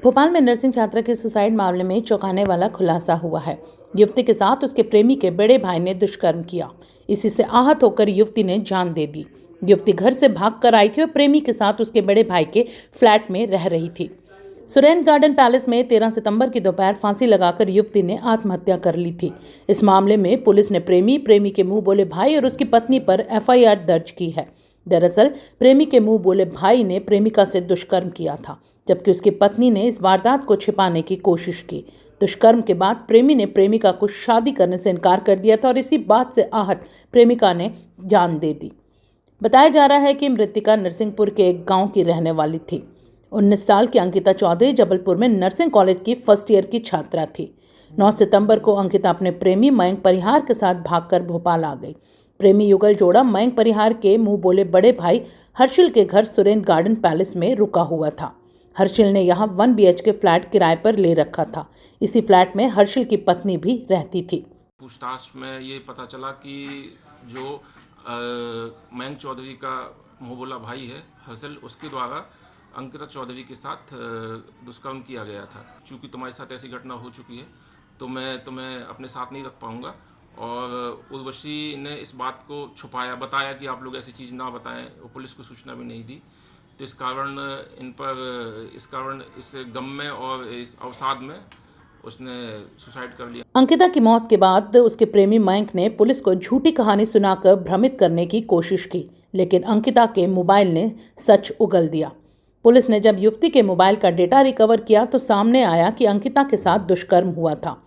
भोपाल में नर्सिंग छात्रा के सुसाइड मामले में चौंकाने वाला खुलासा हुआ है। युवती के साथ उसके प्रेमी के बड़े भाई ने दुष्कर्म किया। इसी से आहत होकर युवती ने जान दे दी। युवती घर से भागकर आई थी और प्रेमी के साथ उसके बड़े भाई के फ्लैट में रह रही थी। सुरेंद्र गार्डन पैलेस में 13 सितंबर की दोपहर फांसी लगाकर युवती ने आत्महत्या कर ली थी। इस मामले में पुलिस ने प्रेमी के मुंह बोले भाई और उसकी पत्नी पर एफआईआर दर्ज की है। दरअसल प्रेमी के मुंह बोले भाई ने प्रेमिका से दुष्कर्म किया था, जबकि उसकी पत्नी ने इस वारदात को छिपाने की कोशिश की। दुष्कर्म के बाद प्रेमी ने प्रेमिका को शादी करने से इनकार कर दिया था और इसी बात से आहत प्रेमिका ने जान दे दी। बताया जा रहा है कि मृतिका नरसिंहपुर के एक गांव की रहने वाली थी। 19 साल की अंकिता चौधरी जबलपुर में नर्सिंग कॉलेज की फर्स्ट ईयर की छात्रा थी। 9 सितंबर को अंकिता अपने प्रेमी मयंक परिहार के साथ भागकर भोपाल आ गई। प्रेमी युगल जोड़ा मयंक परिहार के मुंह बोले बड़े भाई हर्षिल के घर सुरेंद्र गार्डन पैलेस में रुका हुआ था। हर्षिल ने यहाँ 1 BHK फ्लैट किराए पर ले रखा था। इसी फ्लैट में हर्षिल की पत्नी भी रहती थी। पूछताछ में ये पता चला कि जो मयंक चौधरी का मुँह बोला भाई है हर्षिल, उसके द्वारा अंकिता चौधरी के साथ दुष्कर्म किया गया था। चूँकि तुम्हारे साथ ऐसी घटना हो चुकी है तो मैं तुम्हें अपने साथ नहीं रख पाऊँगा। और उर्वशी ने इस बात को छुपाया, बताया कि आप लोग ऐसी चीज़ ना बताएं, और पुलिस को सूचना भी नहीं दी। तो इस कारण इस गम में और इस अवसाद में उसने सुसाइड कर लिया। अंकिता की मौत के बाद उसके प्रेमी मयंक ने पुलिस को झूठी कहानी सुनाकर भ्रमित करने की कोशिश की, लेकिन अंकिता के मोबाइल ने सच उगल दिया। पुलिस ने जब युवती के मोबाइल का डेटा रिकवर किया तो सामने आया कि अंकिता के साथ दुष्कर्म हुआ था।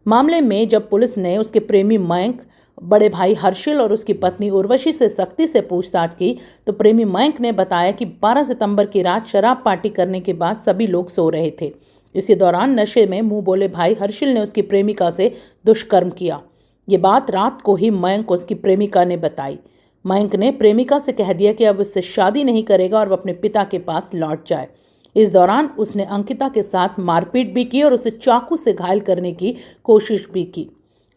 मामले में जब पुलिस ने उसके प्रेमी मयंक, बड़े भाई हर्षिल और उसकी पत्नी उर्वशी से सख्ती से पूछताछ की तो प्रेमी मयंक ने बताया कि 12 सितंबर की रात शराब पार्टी करने के बाद सभी लोग सो रहे थे। इसी दौरान नशे में मुंह बोले भाई हर्षिल ने उसकी प्रेमिका से दुष्कर्म किया। ये बात रात को ही मयंक को उसकी प्रेमिका ने बताई। मयंक ने प्रेमिका से कह दिया कि अब उससे शादी नहीं करेगा और वो अपने पिता के पास लौट जाए। इस दौरान उसने अंकिता के साथ मारपीट भी की और उसे चाकू से घायल करने की कोशिश भी की।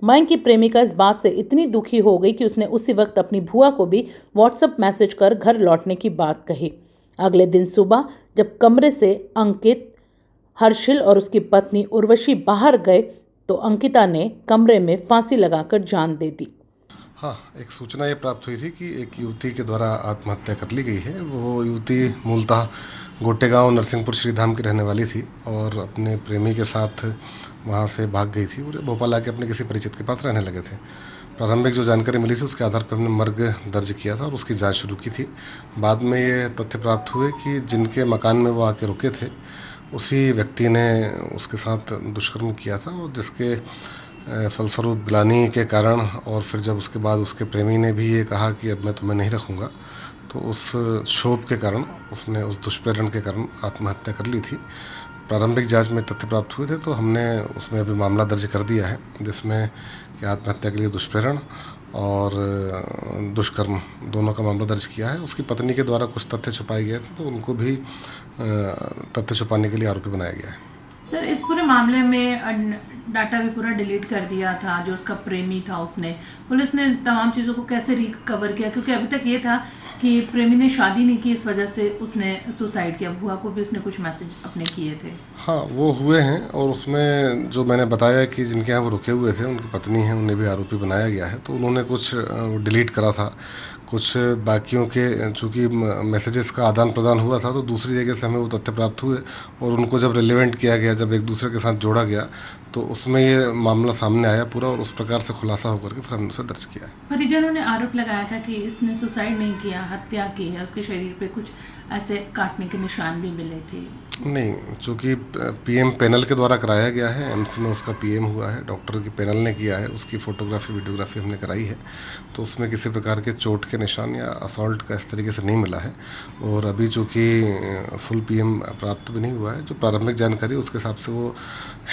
मयंक की प्रेमिका इस बात से इतनी दुखी हो गई कि उसने उसी वक्त अपनी बुआ को भी व्हाट्सएप मैसेज कर घर लौटने की बात कही। अगले दिन सुबह जब कमरे से अंकित, हर्षिल और उसकी पत्नी उर्वशी बाहर गए तो अंकिता ने कमरे में फांसी लगाकर जान दे दी। हाँ, एक सूचना ये प्राप्त हुई थी कि एक युवती के द्वारा आत्महत्या कर ली गई है। वो युवती मूलतः गोटेगांव नरसिंहपुर श्रीधाम की रहने वाली थी और अपने प्रेमी के साथ वहाँ से भाग गई थी और भोपाल आके अपने किसी परिचित के पास रहने लगे थे। प्रारंभिक जो जानकारी मिली थी उसके आधार पर हमने मर्ग दर्ज किया था और उसकी जांच शुरू की थी। बाद में ये तथ्य प्राप्त हुए कि जिनके मकान में वो आके रुके थे उसी व्यक्ति ने उसके साथ दुष्कर्म किया था और जिसके फलस्वरूप ग्लानि के कारण और फिर जब उसके बाद उसके प्रेमी ने भी ये कहा कि अब मैं तुम्हें नहीं रखूँगा, तो उस क्षोभ के कारण उसने उस दुष्प्रेरण के कारण आत्महत्या कर ली थी। प्रारंभिक जांच में तथ्य प्राप्त हुए थे तो हमने उसमें अभी मामला दर्ज कर दिया है, जिसमें कि आत्महत्या के लिए दुष्प्रेरण और दुष्कर्म दोनों का मामला दर्ज किया है। उसकी पत्नी के द्वारा कुछ तथ्य छुपाए गए थे तो उनको भी तथ्य छुपाने के लिए आरोपी बनाया गया है। सर, इस पूरे मामले में डाटा भी पूरा डिलीट कर दिया था जो उसका प्रेमी था उसने। पुलिस ने तमाम चीज़ों को कैसे रिकवर किया, क्योंकि अभी तक ये था कि प्रेमी ने शादी नहीं की, इस वजह से उसने सुसाइड किया। बुआ को भी उसने कुछ मैसेज अपने किए थे। हाँ, वो हुए हैं और उसमें जो मैंने बताया कि जिनके यहाँ वो रुके हुए थे उनकी पत्नी हैं, उन्हें भी आरोपी बनाया गया है। तो उन्होंने कुछ डिलीट करा था, कुछ बाकियों के चूँकि मैसेजेस का आदान प्रदान हुआ था तो दूसरी जगह से हमें वो तथ्य प्राप्त हुए और उनको जब रिलेवेंट किया गया, जब एक दूसरे के साथ जोड़ा गया तो उसमें ये मामला सामने आया पूरा और उस प्रकार से खुलासा होकर के फिर हमने उसे दर्ज किया है। परिजनों ने आरोप लगाया था कि इसने सुसाइड नहीं किया, हत्या की है। उसके शरीर पे कुछ ऐसे काटने के निशान भी मिले थे। नहीं, चूँकि पीएम पैनल के द्वारा कराया गया है, एम्स में उसका पीएम हुआ है, डॉक्टर की पैनल ने किया है, उसकी फ़ोटोग्राफी वीडियोग्राफी हमने कराई है, तो उसमें किसी प्रकार के चोट के निशान या असॉल्ट का इस तरीके से नहीं मिला है। और अभी चूँकि फुल पीएम प्राप्त भी नहीं हुआ है, जो प्रारंभिक जानकारी उसके हिसाब से वो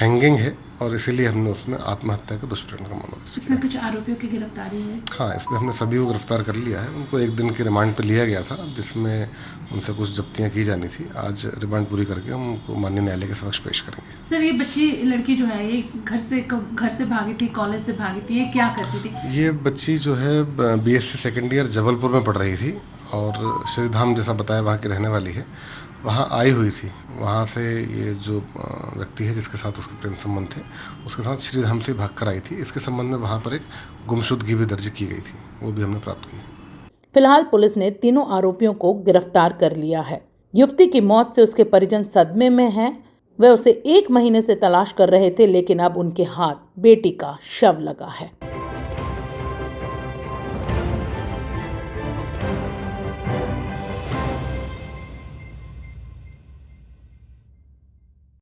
हैंगिंग है और इसीलिए हमने उसमें आत्महत्या का दुष्प्रेरण का मामला दर्ज किया। कुछ आरोपियों की गिरफ्तारी है? हाँ, इसमें हमने सभी को गिरफ्तार कर लिया है। उनको 1 दिन के रिमांड पर लिया गया था, जिसमें उनसे कुछ जब्तियाँ की जानी थी। आज रिमांड पूरी करके हम उनको माननीय न्यायालय के समक्ष पेश करेंगे। सर, ये बच्ची लड़की जो है ये घर से भागी थी, कॉलेज से भागी थी, ये क्या करती थी? ये बच्ची जो है BSc सेकेंड ईयर जबलपुर में पढ़ रही थी और श्रीधाम जैसा बताया वहाँ की रहने वाली है वहाँ आई हुई थी। वहाँ से ये जो व्यक्ति है जिसके साथ उसके प्रेम संबंध थे, उसके साथ श्रीधाम से भाग कर आई थी। इसके संबंध में वहाँ पर एक गुमशुदगी भी दर्ज की गई थी, वो भी हमने प्राप्त की। फिलहाल पुलिस ने तीनों आरोपियों को गिरफ्तार कर लिया है। युवती की मौत से उसके परिजन सदमे में हैं। वे उसे 1 महीने से तलाश कर रहे थे, लेकिन अब उनके हाथ बेटी का शव लगा है।